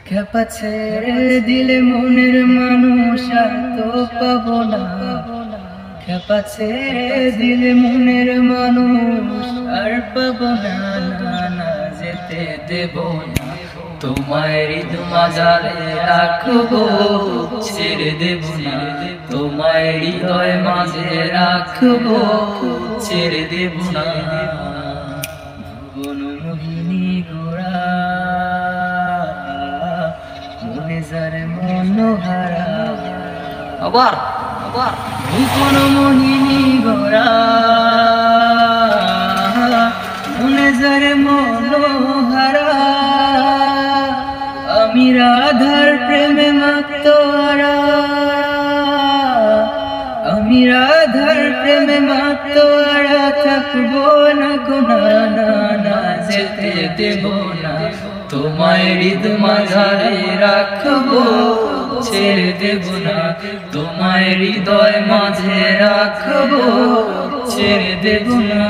খেপা ছেড়ে দিলে মনের মানুষ আর তো পাবো না। খেপা ছেড়ে দিলে মনের মানুষ আর পাবো না, না না যেতে দেব না। তোমায় হৃদয় মাঝারে রাখবো, ছেড়ে দেব না। তোমায় হৃদয় মাঝে রাখবো, ছেড়ে দেব না। ভুবন মোহিনী গোরা মনে যারে মনোহারা, আবার আবার ভুবন মোহিনী গোরা মনে যারে মনোহারা। আমি রাধার প্রেমে মাতোয়ারা, আমি রাধার প্রেমে মাতোয়ারা। থাকবো না গুনা, না না যেতে দেব না। তোমায় হৃদয় মাঝারে রাখবো, ছেড়ে দেব না। তোমায় হৃদয় মাঝে রাখবো, ছেড়ে দেব না।